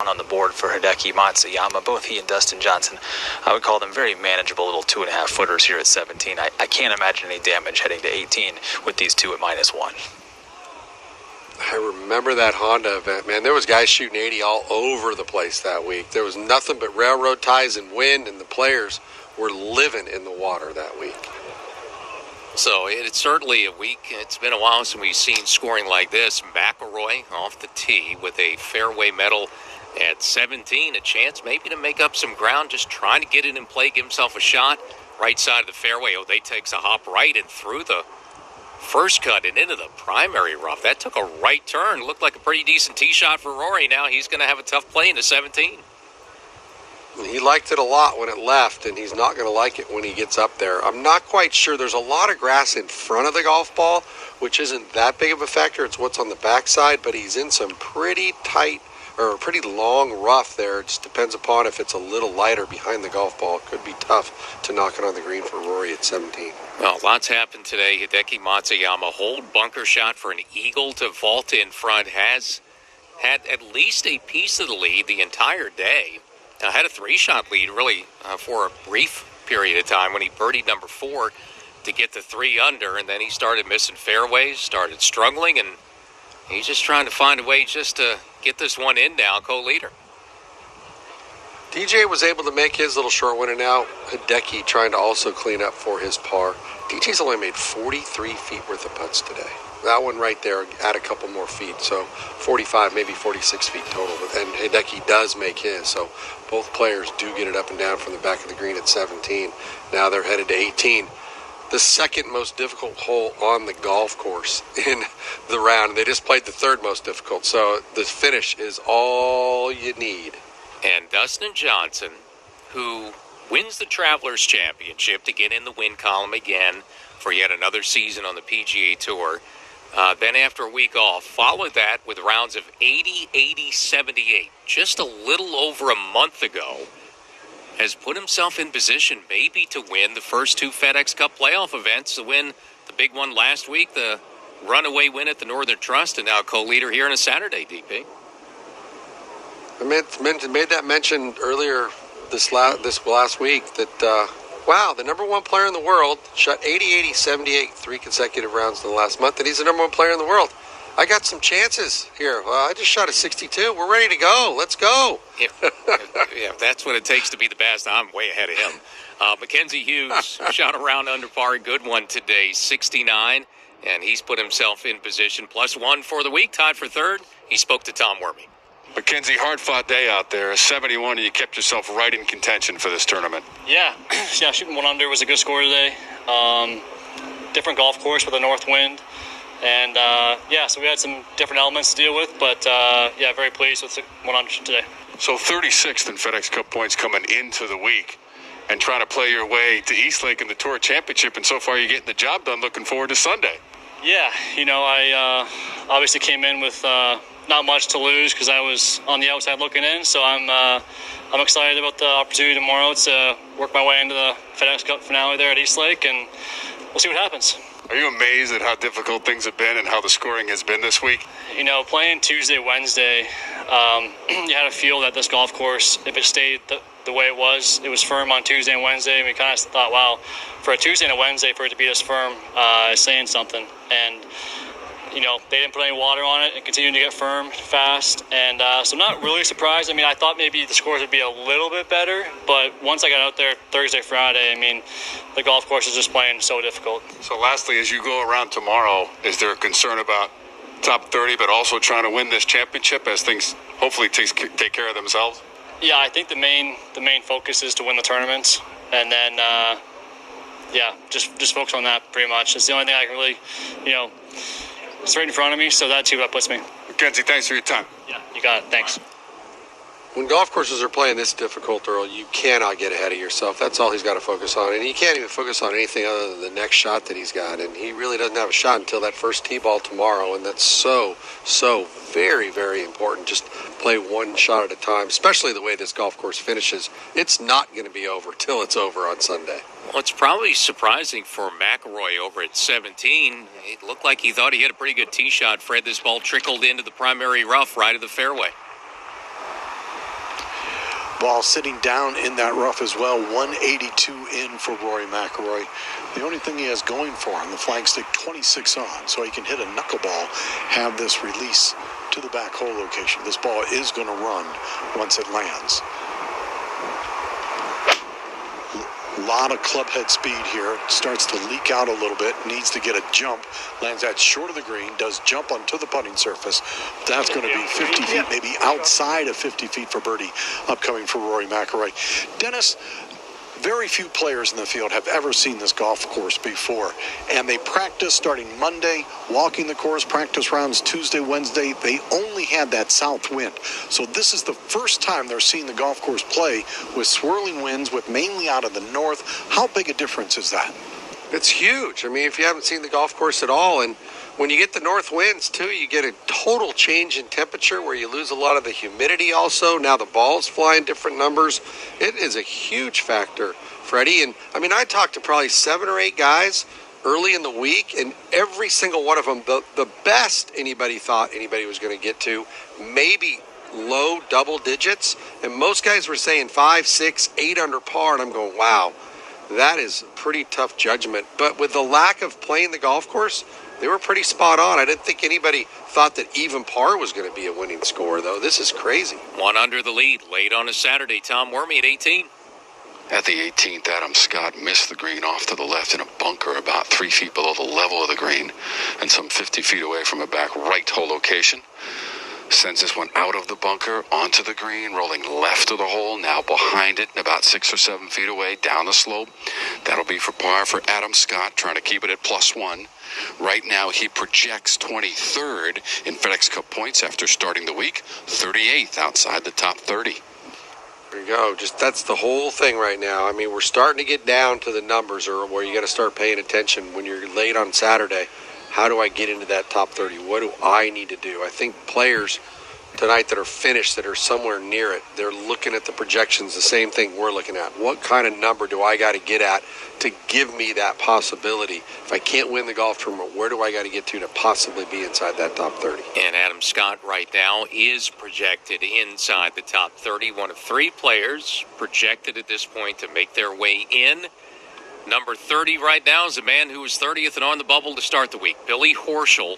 on the board for Hideki Matsuyama. Both he and Dustin Johnson, I would call them very manageable little 2.5 footers here at 17. I can't imagine any damage heading to 18 with these two at -1. I remember that Honda event, man. There was guys shooting 80 all over the place that week. There was nothing but railroad ties and wind, and the players were living in the water that week. So it's certainly a week. It's been a while since we've seen scoring like this. McIlroy off the tee with a fairway medal at 17. A chance maybe to make up some ground, just trying to get it in play, give himself a shot. Right side of the fairway. O'Day takes a hop right and through the first cut and into the primary rough. That took a right turn. Looked like a pretty decent tee shot for Rory. Now he's going to have a tough play into 17. He liked it a lot when it left, and he's not going to like it when he gets up there. I'm not quite sure. There's a lot of grass in front of the golf ball, which isn't that big of a factor. It's what's on the backside, but he's in some pretty tight or pretty long rough there. It just depends upon if it's a little lighter behind the golf ball. It could be tough to knock it on the green for Rory at 17. Well, lots happened today. Hideki Matsuyama, hold bunker shot for an eagle to vault in front. Has had at least a piece of the lead the entire day. Had a 3-shot lead really for a brief period of time when he birdied number 4 to get the 3 under, and then he started missing fairways, started struggling, and he's just trying to find a way just to get this one in now, co-leader. DJ was able to make his little short winner now. Hideki trying to also clean up for his par. DJ's only made 43 feet worth of putts today. That one right there, add a couple more feet. So 45, maybe 46 feet total. And Hideki does make his. So both players do get it up and down from the back of the green at 17. Now they're headed to 18. The second most difficult hole on the golf course in the round. They just played the third most difficult. So the finish is all you need. And Dustin Johnson, who wins the Travelers Championship to get in the win column again for yet another season on the PGA Tour. Then after a week off, followed that with rounds of 80, 80, 78. Just a little over a month ago, has put himself in position maybe to win the first 2 FedEx Cup playoff events, to win the big one last week, the runaway win at the Northern Trust, and now co-leader here on a Saturday, DP. I made that mention earlier this last week that, wow, the number 1 player in the world shot 80, 80, 78 3 consecutive rounds in the last month, and he's the number 1 player in the world. I got some chances here. Well, I just shot a 62. We're ready to go. Let's go. If that's what it takes to be the best, I'm way ahead of him. Mackenzie Hughes shot a round under par, a good one today, 69, and he's put himself in position. +1 for the week, tied for third. He spoke to Tom Wormy. Mackenzie, hard-fought day out there. A 71, and you kept yourself right in contention for this tournament. Yeah, shooting 1 under was a good score today. Different golf course with a north wind. And, so we had some different elements to deal with. But, very pleased with 1 under today. So 36th in FedEx Cup points coming into the week and trying to play your way to Eastlake in the Tour Championship. And so far you're getting the job done. Looking forward to Sunday. Yeah, I obviously came in with not much to lose because I was on the outside looking in. So I'm excited about the opportunity tomorrow to work my way into the FedEx Cup finale there at Eastlake, and we'll see what happens. Are you amazed at how difficult things have been and how the scoring has been this week? Playing Tuesday, Wednesday, you had to feel that this golf course, if it stayed the way it was firm on Tuesday and Wednesday. And we kind of thought, wow, for a Tuesday and a Wednesday, for it to be this firm is saying something. And they didn't put any water on it and continued to get firm fast. And so I'm not really surprised. I thought maybe the scores would be a little bit better. But once I got out there Thursday, Friday, the golf course is just playing so difficult. So lastly, as you go around tomorrow, is there a concern about top 30, but also trying to win this championship as things hopefully take care of themselves? Yeah, I think the main focus is to win the tournaments. And then, just focus on that pretty much. It's the only thing I can really, it's right in front of me, so that's what puts me. Mackenzie, thanks for your time. Yeah, you got it. Thanks. When golf courses are playing this difficult, Earl, you cannot get ahead of yourself. That's all he's got to focus on. And he can't even focus on anything other than the next shot that he's got. And he really doesn't have a shot until that first tee ball tomorrow. And that's so very, very important. Just play 1 shot at a time, especially the way this golf course finishes. It's not going to be over till it's over on Sunday. Well, it's probably surprising for McIlroy over at 17. It looked like he thought he had a pretty good tee shot. Fred, this ball trickled into the primary rough right of the fairway. Ball sitting down in that rough as well. 182 in for Rory McIlroy. The only thing he has going for him, the flagstick 26 on, so he can hit a knuckleball, have this release to the back hole location. This ball is going to run once it lands. A lot of club head speed here. Starts to leak out a little bit. Needs to get a jump. Lands that short of the green. Does jump onto the putting surface. That's going to be 50 feet, maybe outside of 50 feet for birdie upcoming for Rory McIlroy. Dennis, very few players in the field have ever seen this golf course before. And they practice starting Monday, walking the course, practice rounds Tuesday, Wednesday. They only had that south wind. So this is the first time they're seeing the golf course play with swirling winds, with mainly out of the north. How big a difference is that? It's huge. I mean, if you haven't seen the golf course at all, and when you get the north winds too, you get a total change in temperature where you lose a lot of the humidity also. Now the ball's flying different numbers. It is a huge factor, Freddie. And I mean, I talked to probably 7 or 8 guys early in the week, and every single one of them, the best anybody thought anybody was going to get to, maybe low double digits. And most guys were saying 5, 6, 8 under par. And I'm going, wow, that is pretty tough judgment. But with the lack of playing the golf course, they were pretty spot on. I didn't think anybody thought that even par was going to be a winning score, though. This is crazy. 1 under the lead late on a Saturday. Tom Wormy at 18. At the 18th, Adam Scott missed the green off to the left in a bunker about 3 feet below the level of the green and some 50 feet away from a back right hole location. Sends this one out of the bunker onto the green, rolling left of the hole, now behind it, about 6 or 7 feet away down the slope. That'll be for par for Adam Scott, trying to keep it at +1. Right now, he projects 23rd in FedEx Cup points after starting the week, 38th outside the top 30. There you go. Just that's the whole thing right now. I mean, we're starting to get down to the numbers, or where you got to start paying attention when you're late on Saturday. How do I get into that top 30? What do I need to do? I think players tonight that are finished, that are somewhere near it, they're looking at the projections, the same thing we're looking at. What kind of number do I got to get at to give me that possibility? If I can't win the golf tournament, where do I got to get to possibly be inside that top 30? And Adam Scott right now is projected inside the top 30. One of 3 players projected at this point to make their way in. Number 30 right now is a man who was 30th and on the bubble to start the week, Billy Horschel,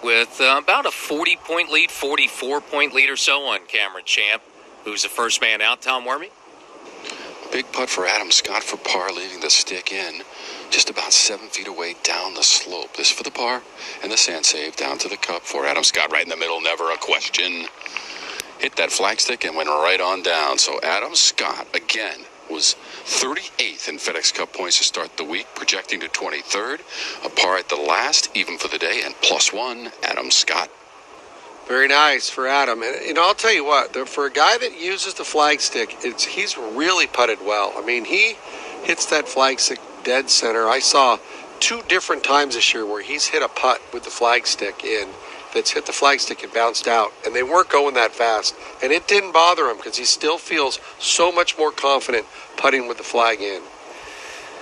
with about a 40-point lead, 44-point lead or so on Cameron Champ, who's the first man out. Tom Wormy? Big putt for Adam Scott for par, leaving the stick in just about 7 feet away down the slope. This for the par, and the sand save down to the cup for Adam Scott right in the middle, never a question. Hit that flagstick and went right on down. So Adam Scott, again, was 38th in FedEx Cup points to start the week, projecting to 23rd, a par at the last, even for the day, and +1, Adam Scott. Very nice for Adam. And I'll tell you what, for a guy that uses the flagstick, he's really putted well. I mean, he hits that flagstick dead center. I saw 2 different times this year where he's hit a putt with the flagstick in that's hit the flagstick and bounced out, and they weren't going that fast, and it didn't bother him because he still feels so much more confident putting with the flag in.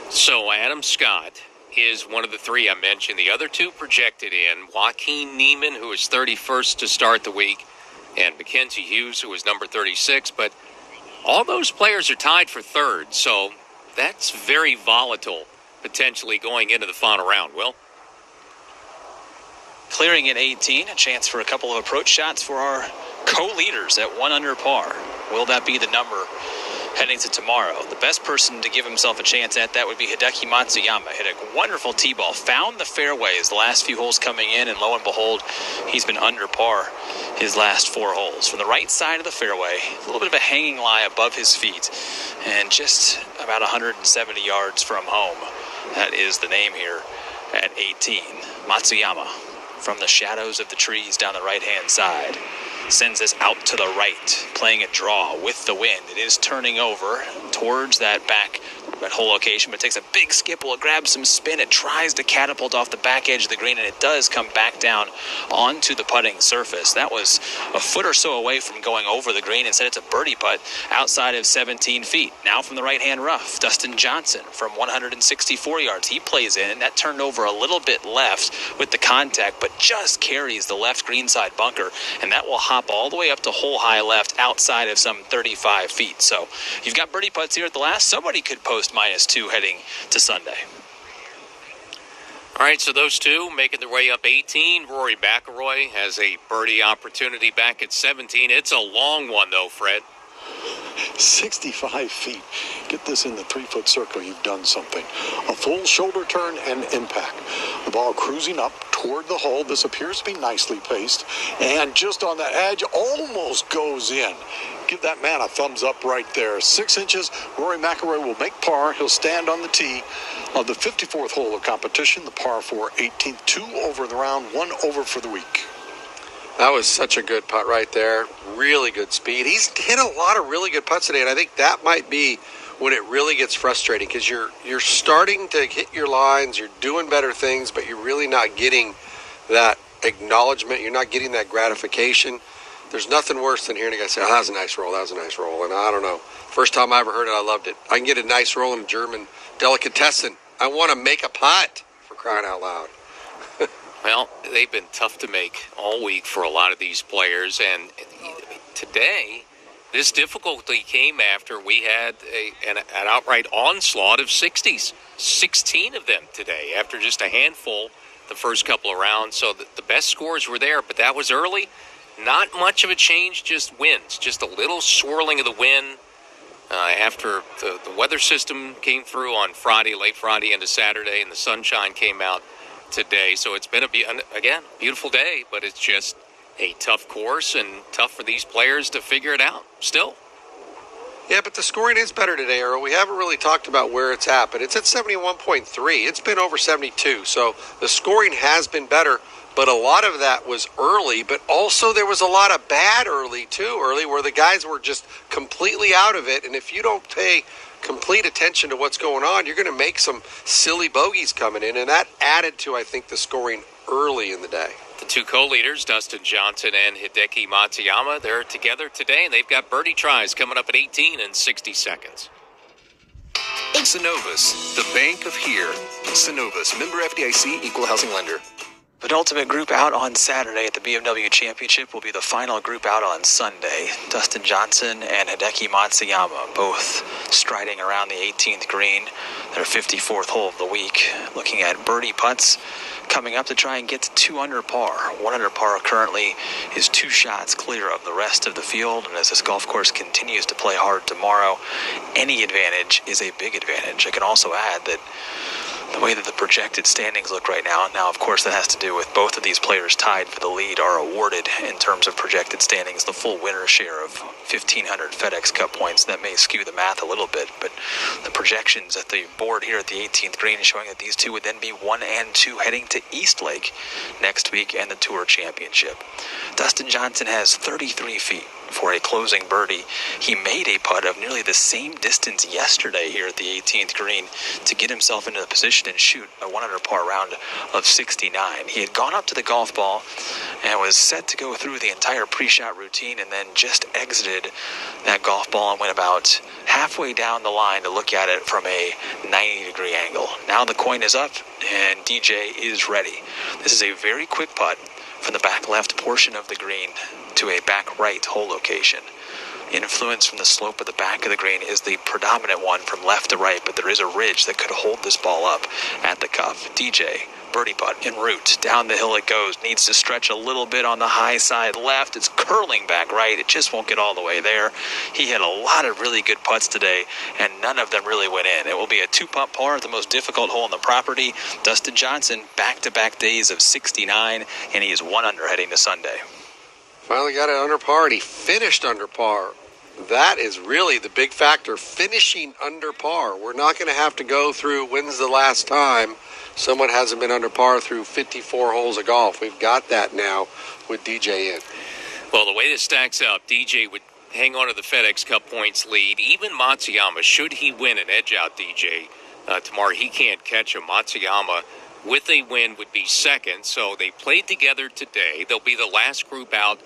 So Adam Scott is one of the 3 I mentioned. The other 2 projected in, Joaquin Niemann, who is 31st to start the week, and Mackenzie Hughes, who is number 36. But all those players are tied for 3rd, so that's very volatile potentially going into the final round. Will? Clearing at 18, a chance for a couple of approach shots for our co-leaders at 1 under par. Will that be the number heading to tomorrow? The best person to give himself a chance at that would be Hideki Matsuyama. Hit a wonderful tee ball, found the fairways the last few holes coming in, and lo and behold, he's been under par his last 4 holes. From the right side of the fairway, a little bit of a hanging lie above his feet, and just about 170 yards from home. That is the name here at 18. Matsuyama, from the shadows of the trees down the right-hand side, sends this out to the right, playing a draw with the wind. It is turning over towards that back at hole location, but it takes a big skip. Well, it grabs some spin. It tries to catapult off the back edge of the green, and it does come back down onto the putting surface. That was a foot or so away from going over the green. Instead, it's a birdie putt outside of 17 feet. Now from the right-hand rough, Dustin Johnson from 164 yards. He plays in, and that turned over a little bit left with the contact, but just carries the left greenside bunker, and that will hop all the way up to hole high left outside of some 35 feet. So you've got birdie putts here at the last. Somebody could post -2 heading to Sunday. All right, so those two making their way up 18. Rory McIlroy has a birdie opportunity back at 17. It's a long one, though, Fred. 65 feet. Get this in the 3-foot circle, you've done something. A full shoulder turn and impact. The ball cruising up toward the hole. This appears to be nicely paced. And just on the edge, almost goes in. Give that man a thumbs up right there. 6 inches. Rory McIlroy will make par. He'll stand on the tee of the 54th hole of competition, the par 4 18th. 2 over in the round, 1 over for the week. That was such a good putt right there. Really good speed. He's hit a lot of really good putts today, and I think that might be when it really gets frustrating, because you're starting to hit your lines, you're doing better things, but you're really not getting that acknowledgement. You're not getting that gratification. There's nothing worse than hearing a guy say, "Oh, that was a nice roll, that was a nice roll." And I don't know. First time I ever heard it, I loved it. I can get a nice roll in a German delicatessen. I want to make a putt, for crying out loud. Well, they've been tough to make all week for a lot of these players, and today, this difficulty came after we had an outright onslaught of 60s. 16 of them today, after just a handful the first couple of rounds. So the best scores were there, but that was early. Not much of a change, just winds, just a little swirling of the wind after the weather system came through on Friday, late Friday into Saturday, and the sunshine came out today. So it's been again, beautiful day, but it's just a tough course and tough for these players to figure it out still. Yeah, but the scoring is better today, Earl. We haven't really talked about where it's at, but it's at 71.3. It's been over 72, so the scoring has been better, but a lot of that was early, but also there was a lot of bad early where the guys were just completely out of it, and if you don't pay complete attention to what's going on, you're going to make some silly bogeys coming in, and that added to, I think, the scoring early in the day. The two co-leaders, Dustin Johnson and Hideki Matsuyama, they're together today, and they've got birdie tries coming up at 18 and 60 seconds. Synovus, the bank of here. Synovus, member FDIC, equal housing lender. Penultimate group out on Saturday at the BMW Championship will be the final group out on Sunday. Dustin Johnson and Hideki Matsuyama both striding around the 18th green, their 54th hole of the week, looking at birdie putts coming up to try and get to 2 under par. 1 under par currently is 2 shots clear of the rest of the field, and as this golf course continues to play hard tomorrow, any advantage is a big advantage. I can also add that the way that the projected standings look right now, of course that has to do with both of these players tied for the lead are awarded in terms of projected standings the full winner share of 1,500 FedEx Cup points. That may skew the math a little bit, but the projections at the board here at the 18th green showing that these two would then be 1 and 2 heading to East Lake next week and the Tour Championship. Dustin Johnson has 33 feet for a closing birdie. He made a putt of nearly the same distance yesterday here at the 18th green to get himself into the position and shoot a 1 under par round of 69. He had gone up to the golf ball and was set to go through the entire pre-shot routine, and then just exited that golf ball and went about halfway down the line to look at it from a 90-degree angle. Now the coin is up and DJ is ready. This is a very quick putt from the back left portion of the green to a back right hole location. Influence from the slope of the back of the green is the predominant one from left to right, but there is a ridge that could hold this ball up at the cuff. DJ, birdie putt en route. Down the hill it goes. Needs to stretch a little bit on the high side left. It's curling back right. It just won't get all the way there. He had a lot of really good putts today, and none of them really went in. It will be a 2-putt par at the most difficult hole on the property. Dustin Johnson, back-to-back days of 69, and he is 1 under heading to Sunday. Finally got it under par, and he finished under par. That is really the big factor, finishing under par. We're not going to have to go through when's the last time someone hasn't been under par through 54 holes of golf. We've got that now with DJ in. Well, the way this stacks up, DJ would hang on to the FedEx Cup points lead. Even Matsuyama, should he win and edge out DJ tomorrow, he can't catch him. Matsuyama, with a win, would be second. So they played together today. They'll be the last group out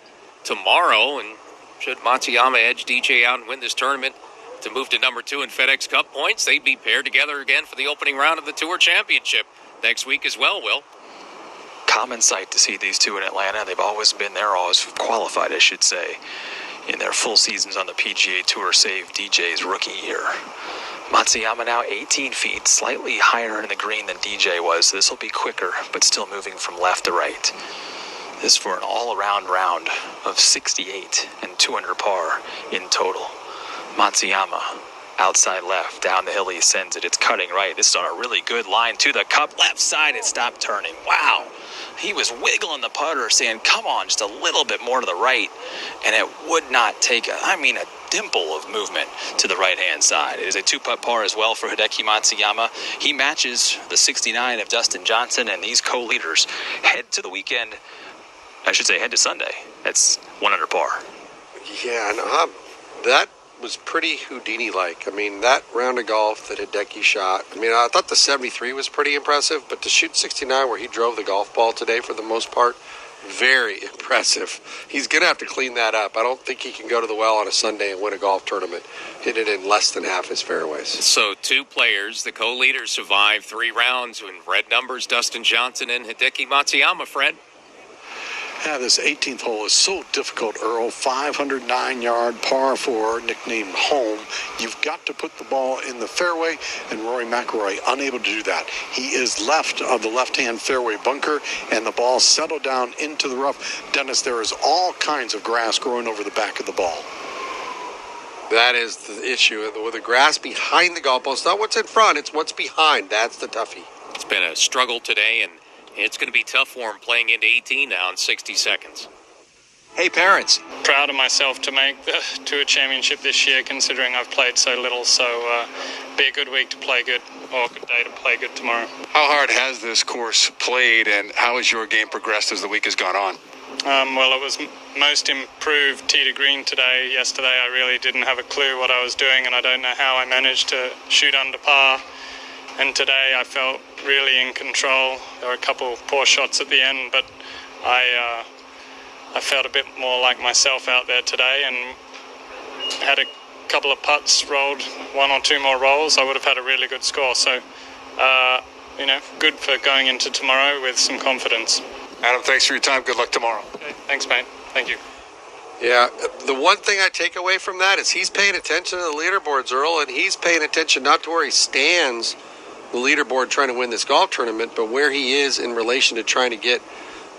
tomorrow. And should Matsuyama edge DJ out and win this tournament to move to number 2 in FedEx Cup points, they'd be paired together again for the opening round of the Tour Championship next week as well, Will. Common sight to see these two in Atlanta. They've always been there, always qualified, I should say, in their full seasons on the PGA Tour, save DJ's rookie year. Matsuyama now 18 feet, slightly higher in the green than DJ was. So this will be quicker, but still moving from left to right. This for an all-around round of 68 and 200 par in total. Matsuyama, outside left, down the hill he sends it. It's cutting right. This is on a really good line to the cup. Left side, it stopped turning. Wow. He was wiggling the putter, saying, come on, just a little bit more to the right. And it would not take a dimple of movement to the right-hand side. It is a 2-putt par as well for Hideki Matsuyama. He matches the 69 of Dustin Johnson, and these co-leaders head to the weekend. I should say head to Sunday. That's 1 under par. Yeah, no, that was pretty Houdini-like. I mean, that round of golf that Hideki shot, I mean, I thought the 73 was pretty impressive, but to shoot 69 where he drove the golf ball today for the most part, very impressive. He's going to have to clean that up. I don't think he can go to the well on a Sunday and win a golf tournament, hit it in less than half his fairways. So 2 players, the co-leaders, survived 3 rounds in red numbers, Dustin Johnson and Hideki Matsuyama, Fred. Yeah, this 18th hole is so difficult, Earl. 509-yard par 4, nicknamed home. You've got to put the ball in the fairway, and Rory McIlroy unable to do that. He is left of the left-hand fairway bunker, and the ball settled down into the rough. Dennis, there is all kinds of grass growing over the back of the ball. That is the issue. With the grass behind the golf ball, it's not what's in front, it's what's behind. That's the toughie. It's been a struggle today, and it's going to be tough for him playing into 18 now in 60 seconds. Hey, parents. Proud of myself to make the Tour Championship this year, considering I've played so little. So be a good week to play good, or a good day to play good tomorrow. How hard has this course played, and how has your game progressed as the week has gone on? Well, it was most improved tee to green today. Yesterday I really didn't have a clue what I was doing, and I don't know how I managed to shoot under par. And today I felt really in control. There were a couple poor shots at the end, but I felt a bit more like myself out there today, and had a couple of putts, rolled 1 or 2 more rolls, I would have had a really good score. So, good for going into tomorrow with some confidence. Adam, thanks for your time. Good luck tomorrow. Okay, thanks, mate. Thank you. Yeah, the one thing I take away from that is he's paying attention to the leaderboards, Earl, and he's paying attention not to where he stands the leaderboard trying to win this golf tournament, but where he is in relation to trying to get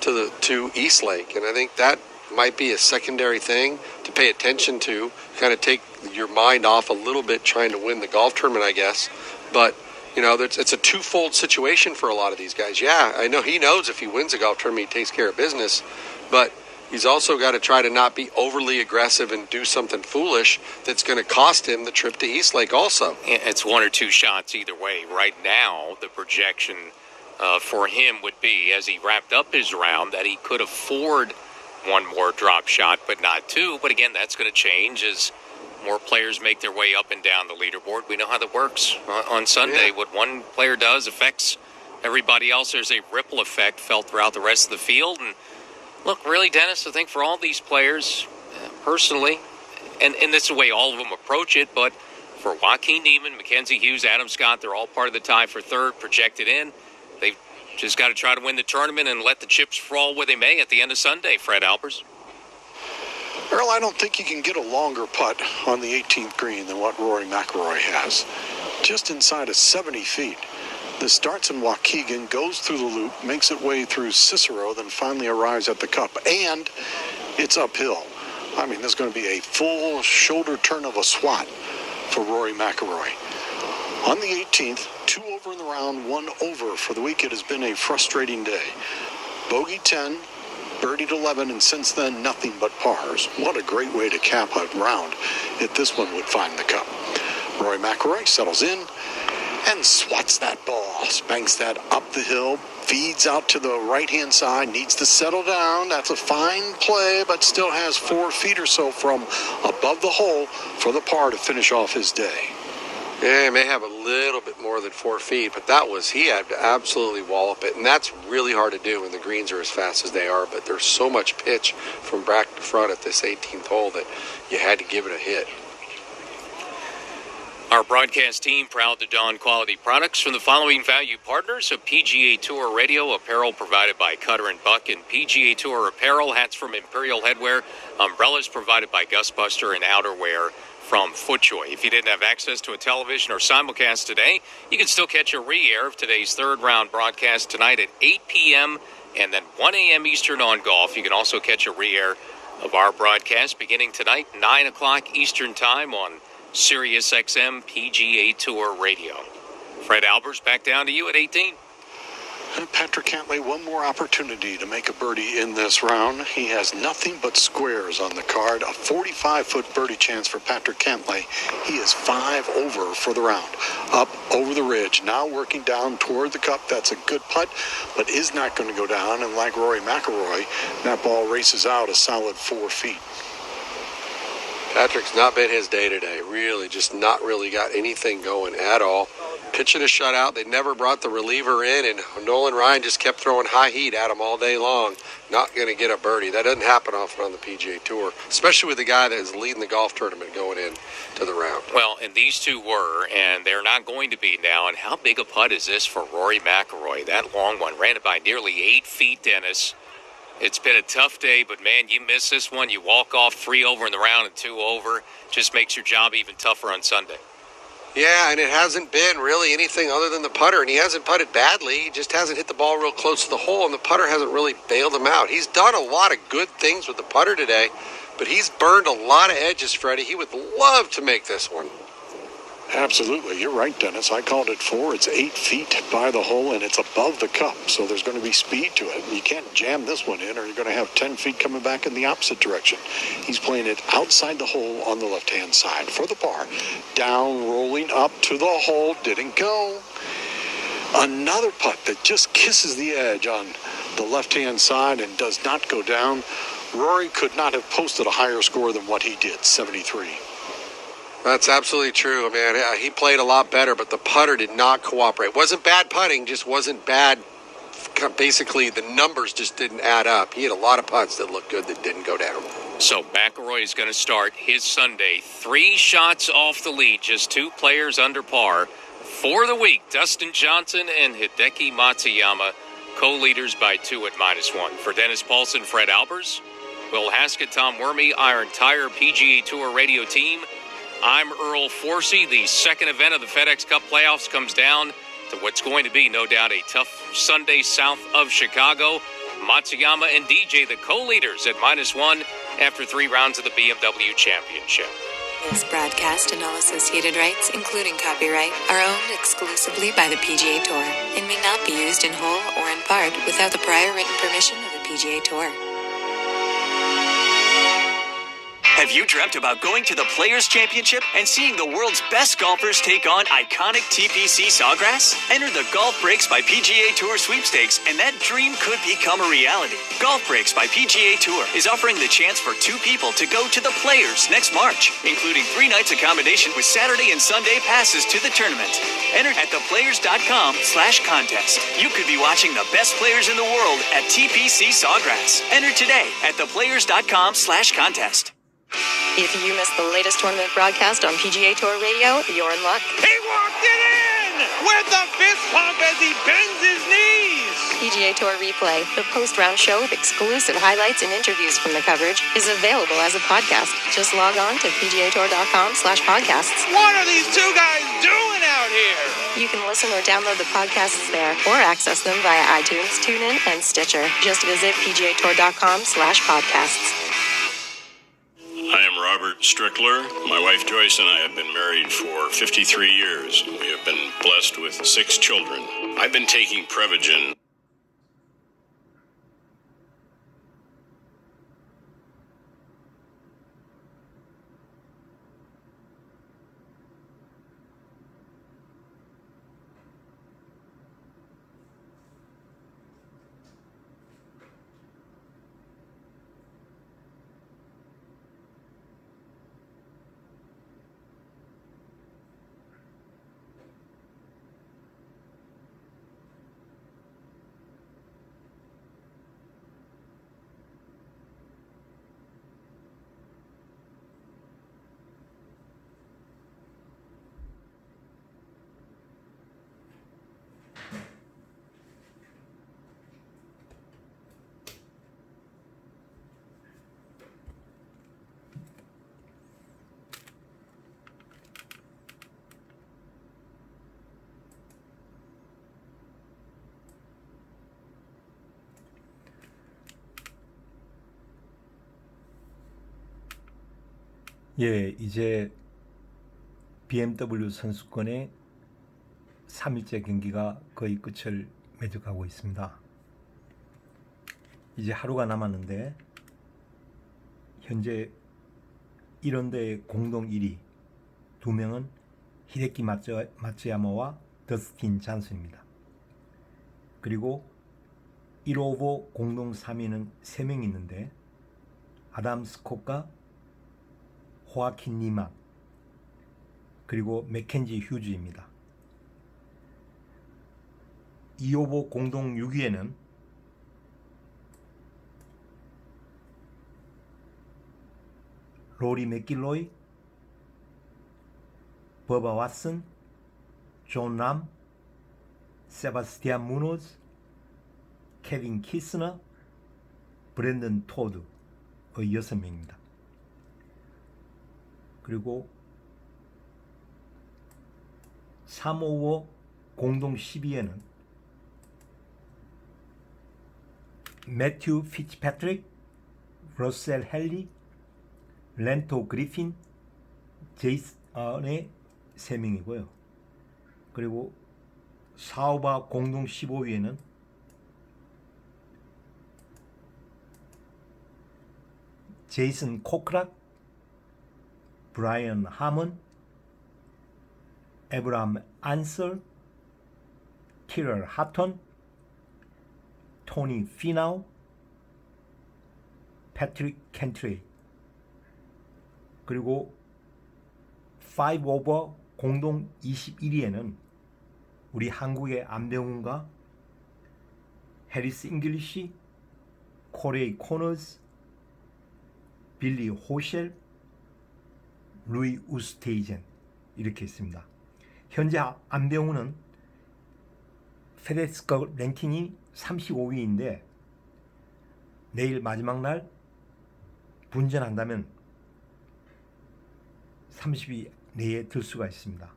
to Eastlake. And I think that might be a secondary thing to pay attention to, kind of take your mind off a little bit trying to win the golf tournament, I guess. But, it's a twofold situation for a lot of these guys. Yeah, I know he knows if he wins a golf tournament, he takes care of business, but he's also got to try to not be overly aggressive and do something foolish that's going to cost him the trip to Eastlake also. It's 1 or 2 shots either way. Right now, the projection for him would be, as he wrapped up his round, that he could afford 1 more drop shot, but not 2. But again, that's going to change as more players make their way up and down the leaderboard. We know how that works. On Sunday, what one player does affects everybody else. There's a ripple effect felt throughout the rest of the field. And look, really, Dennis, I think for all these players, personally, and this is the way all of them approach it, but for Joaquin Niemann, Mackenzie Hughes, Adam Scott, they're all part of the tie for 3rd, projected in. They've just got to try to win the tournament and let the chips fall where they may at the end of Sunday, Fred Alpers. Earl, I don't think you can get a longer putt on the 18th green than what Rory McIlroy has. Just inside of 70 feet. This starts in Waukegan, goes through the loop, makes its way through Cicero, then finally arrives at the cup. And it's uphill. I mean, there's going to be a full shoulder turn of a swat for Rory McIlroy. On the 18th, 2 over in the round, 1 over for the week. It has been a frustrating day. Bogey 10, birdied 11, and since then, nothing but pars. What a great way to cap a round if this one would find the cup. Rory McIlroy settles in. and swats that ball. Spanks that up the hill, feeds out to the right-hand side, needs to settle down. That's a fine play, but still has 4 feet or so from above the hole for the par to finish off his day. Yeah, he may have a little bit more than 4 feet, but he had to absolutely wallop it, and that's really hard to do when the greens are as fast as they are, but there's so much pitch from back to front at this 18th hole that you had to give it a hit. Our broadcast team proud to don quality products from the following value partners of PGA Tour Radio apparel provided by Cutter and Buck and PGA Tour apparel, hats from Imperial Headwear, umbrellas provided by Gustbuster, and outerwear from FootJoy. If you didn't have access to a television or simulcast today, you can still catch a re-air of today's third round broadcast tonight at 8 p.m. and then 1 a.m. Eastern on golf. You can also catch a re-air of our broadcast beginning tonight, 9 o'clock Eastern Time on Sirius XM PGA Tour Radio. Fred Albers, back down to you at 18. Patrick Cantlay, one more opportunity to make a birdie in this round. He has nothing but squares on the card. A 45-foot birdie chance for Patrick Cantlay. He is 5 over for the round. Up over the ridge, now working down toward the cup. That's a good putt, but is not going to go down. And like Rory McIlroy, that ball races out a solid 4 feet. Patrick's not been his day today. Really, just not really got anything going at all. Pitching a shutout. They never brought the reliever in, and Nolan Ryan just kept throwing high heat at him all day long. Not going to get a birdie. That doesn't happen often on the PGA Tour, especially with the guy that is leading the golf tournament going in to the round. Well, and these two were, and they're not going to be now. And how big a putt is this for Rory McIlroy? That long one ran it by nearly 8 feet, Dennis. It's been a tough day, but, man, you miss this one. You walk off 3 over in the round and 2 over. Just makes your job even tougher on Sunday. Yeah, and it hasn't been really anything other than the putter, and he hasn't putted badly. He just hasn't hit the ball real close to the hole, and the putter hasn't really bailed him out. He's done a lot of good things with the putter today, but he's burned a lot of edges, Freddie. He would love to make this one. Absolutely. You're right, Dennis. I called it 4. It's 8 feet by the hole, and it's above the cup, so there's going to be speed to it. You can't jam this one in, or you're going to have 10 feet coming back in the opposite direction. He's playing it outside the hole on the left-hand side for the par. Down, rolling up to the hole. Didn't go. Another putt that just kisses the edge on the left-hand side and does not go down. Rory could not have posted a higher score than what he did, 73. That's absolutely true, man. Yeah, he played a lot better, but the putter did not cooperate. Wasn't bad putting, just wasn't bad. Basically, the numbers just didn't add up. He had a lot of putts that looked good that didn't go down. So McIlroy is going to start his Sunday 3 shots off the lead, just 2 players under par. For the week, Dustin Johnson and Hideki Matsuyama, co-leaders by 2 at -1. For Dennis Paulson, Fred Albers, Will Haskett, Tom Wormy, our entire PGA Tour radio team, I'm Earl Forsey. The second event of the FedEx Cup playoffs comes down to what's going to be, no doubt, a tough Sunday south of Chicago. Matsuyama and DJ, the co-leaders at -1 after 3 rounds of the BMW Championship. This broadcast and all associated rights, including copyright, are owned exclusively by the PGA Tour and may not be used in whole or in part without the prior written permission of the PGA Tour. Have you dreamt about going to the Players Championship and seeing the world's best golfers take on iconic TPC Sawgrass? Enter the Golf Breaks by PGA Tour sweepstakes, and that dream could become a reality. Golf Breaks by PGA Tour is offering the chance for 2 people to go to the Players next March, including 3 nights accommodation with Saturday and Sunday passes to the tournament. Enter at theplayers.com/contest. You could be watching the best players in the world at TPC Sawgrass. Enter today at theplayers.com/contest. If you missed the latest tournament broadcast on PGA Tour Radio, you're in luck. He walked it in with the fist pump as he bends his knees. PGA Tour Replay, the post-round show with exclusive highlights and interviews from the coverage, is available as a podcast. Just log on to pgatour.com/podcasts. What are these 2 guys doing out here? You can listen or download the podcasts there or access them via iTunes, TuneIn, and Stitcher. Just visit pgatour.com/podcasts. I am Robert Strickler. My wife Joyce and I have been married for 53 years. We have been blessed with 6 children. I've been taking Prevagen. 예, 이제 BMW 선수권의 3일째 경기가 거의 끝을 맺어가고 있습니다. 이제 하루가 남았는데 현재 1원대의 공동 1위 2명은 히데키 마츠야마와 더스틴 잔슨입니다. 그리고 1호보 공동 3위는 3명 있는데 아담 스콧과 호아킨 니마 그리고 맥켄지 휴즈입니다. 2호보 공동 6위에는 로리 맥길로이, 버바 왓슨, 존 람, 세바스티안 무노즈, 케빈 키스너, 브랜든 토드의 6명입니다. 그리고 355 공동 12위에는 매튜 피츠패트릭, 러셀 헨리, 렌토 그리핀, 제이슨의 3명이고요. 그리고 사우바 공동 15위에는 제이슨 코크락, 브라이언 하먼, 에브라함 안설, 키럴 하턴, 토니 피나우, 패트릭 켄트레이. 그리고 5오버 공동 21위에는 우리 한국의 안병훈과 해리스 잉글리시, 코레이 코너스, 빌리 호셸, 루이 우스테이젠 이렇게 있습니다. 현재 안병훈은 페데스컵 랭킹이 35위인데 내일 마지막 날 분전한다면 30위 내에 들 수가 있습니다.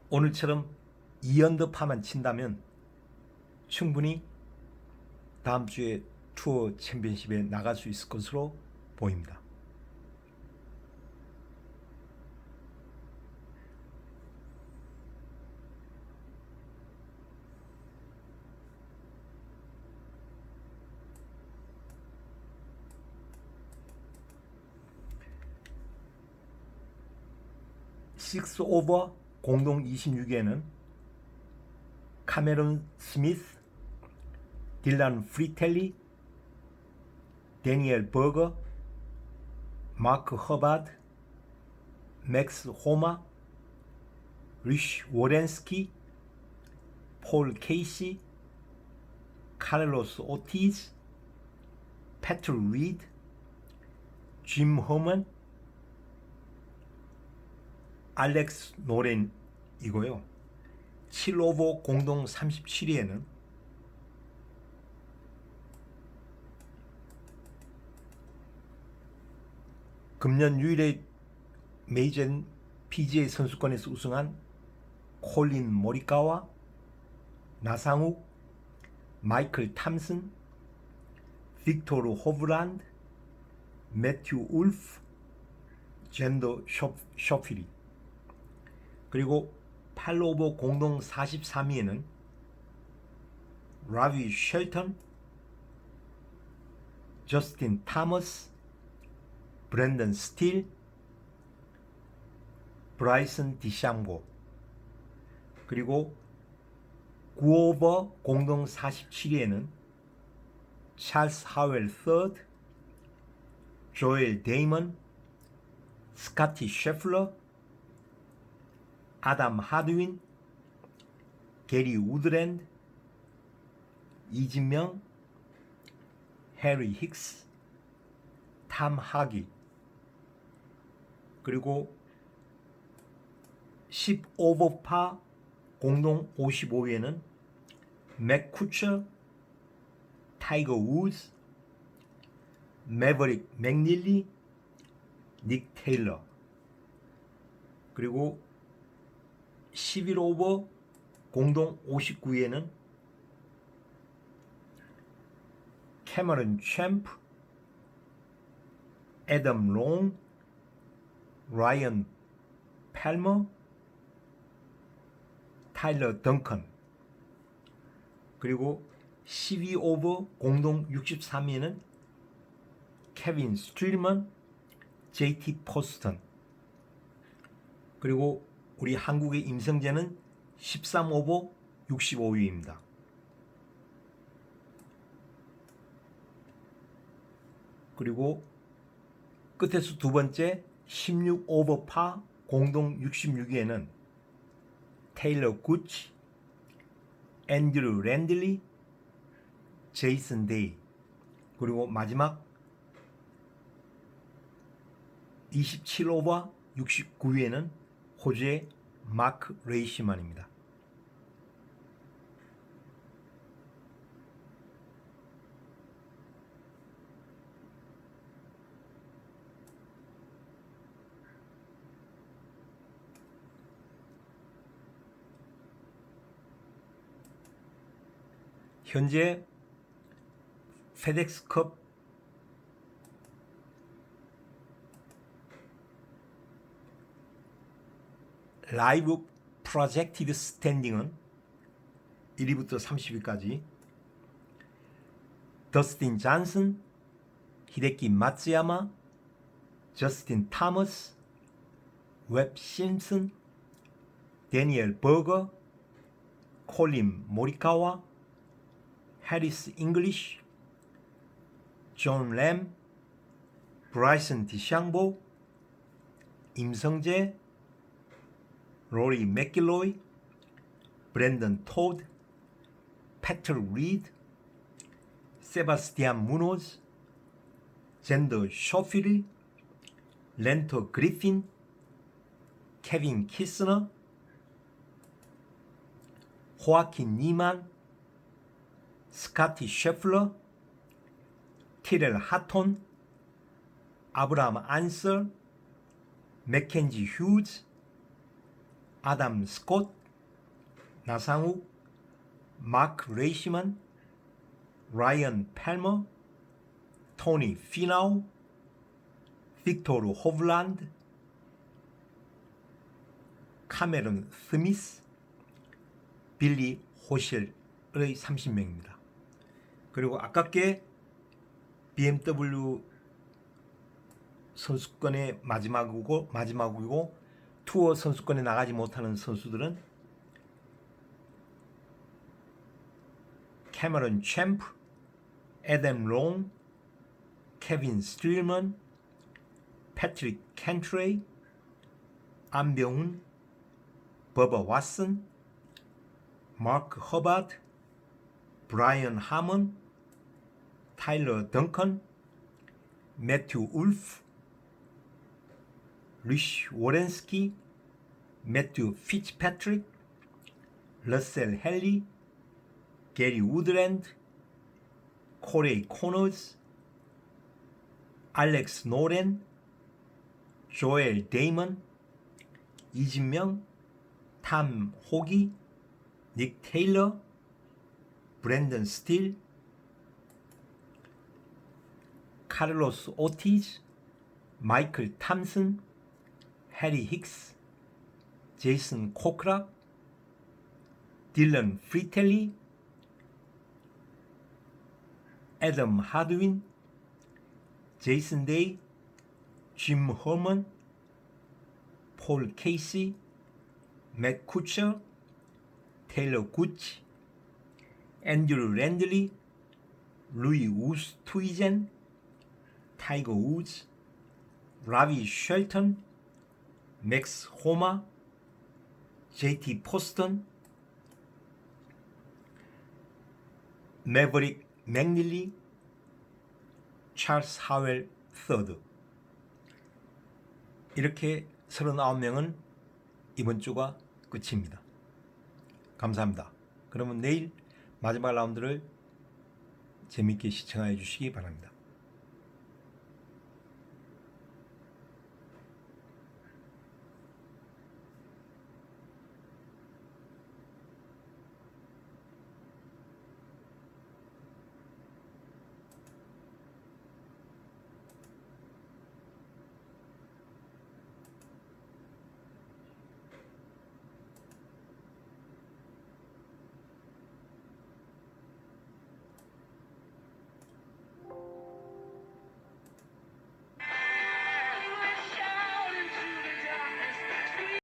오늘처럼 2언더파만 친다면 충분히 다음 주에 투어 챔피언십에 나갈 수 있을 것으로 보입니다. 식스 오버 공동 26위에는 카메론 스미스, 딜란 프리텔리, 데니엘 버거, 마크 허바드, 맥스 호마, 리쉬 워렌스키, 폴 케이시, 카를로스 오티즈, 패트 리드, 짐 허먼, 알렉스 노렌이고요. 7오버 공동 37위에는 금년 유일의 메이저 PGA 선수권에서 우승한 콜린 모리카와, 나상욱, 마이클 탐슨, 빅토르 호브란드, 매튜 울프, 젠더 쇼필이. 그리고 8오버 공동 43위에는 라비 쉘턴, 저스틴 타머스, 브랜든 스틸, 브라이슨 디샴고. 그리고 9오버 공동 47위에는 찰스 하웰 3, 조엘 데이먼, 스카티 셰플러, 아담 하드윈, 게리 우드랜드, 이진명, 해리 힉스, 탐 하기. 그리고 10오버파 공동 55위에는 맥 쿠처, 타이거 우즈, 매버릭 맥닐리, 닉 테일러. 그리고 11오버 공동 59위에는 캐머런 챔프, 애덤 롱, 라이언 팰머, 타일러 덩컨. 그리고 12 오버 공동 63위에는 케빈 스트릴먼, JT 포스턴. 그리고 우리 한국의 임성재는 13 오버 65위입니다. 그리고 끝에서 두 번째 16 오버 파 공동 66위에는 테일러 구치, 앤드류 랜들리, 제이슨 데이. 그리고 마지막 27 오버 69위에는 호주의 마크 레이시만입니다. 현재 페덱스컵 라이브 프로젝티드 스탠딩은 1위부터 30위까지 더스틴 잔슨, 히데키 마츠야마, 저스틴 타머스, 웹 심슨, 데니엘 버거, 콜린 모리카와, 해리스 잉글리쉬, 존 램, 브라이슨 디샹보, 임성재, 로리 맥길로이, 브랜든 토드, 패트릭 리드, 세바스티안 무노즈, 젠더 쇼필리, 렌터 그리핀, 케빈 키스너, 호아킨 니만, 스카티 셰플러, 티렐 하톤, 아브라함 안서, 맥켄지 휴즈, 아담 스콧, 나상욱, 마크 레이시만, 라이언 팰머, 토니 피나우, 빅토르 호블란드, 카메론 스미스, 빌리 호실의 30명입니다. 그리고 아깝게 BMW 선수권의 마지막이고 투어 선수권에 나가지 못하는 선수들은 캐머런 챔프, 애덤 롱, 케빈 스트릴먼, 패트릭 캔트레이, 안병훈, 버버 왓슨, 마크 허바드, 브라이언 하먼, 타일러 덩컨, 매튜 울프, 리시 워렌스키, 매튜 피츠패트릭, 러셀 헬리, 게리 우드랜드, 코레이 코너즈, 알렉스 노렌, 조엘 데이먼, 이진명, 탐 호기, 닉 테일러, 브랜든 스틸, 카를로스 오티즈, 마이클 탐슨, 해리 힉스, 제이슨 코크락, 딜런 프리텔리, 애덤 하드윈, 제이슨 데이, 짐 허먼, 폴 케이시, 맥 쿠처, 테일러 구치, 앤드류 랜들리, 루이 우스투이젠, 타이거 우즈, 라비 쉘턴, 맥스 호마, JT 포스턴, 매버릭 맥닐리, 찰스 하웰 서드. 이렇게 39명은 이번 주가 끝입니다. 감사합니다. 그러면 내일 마지막 라운드를 재밌게 시청해 주시기 바랍니다.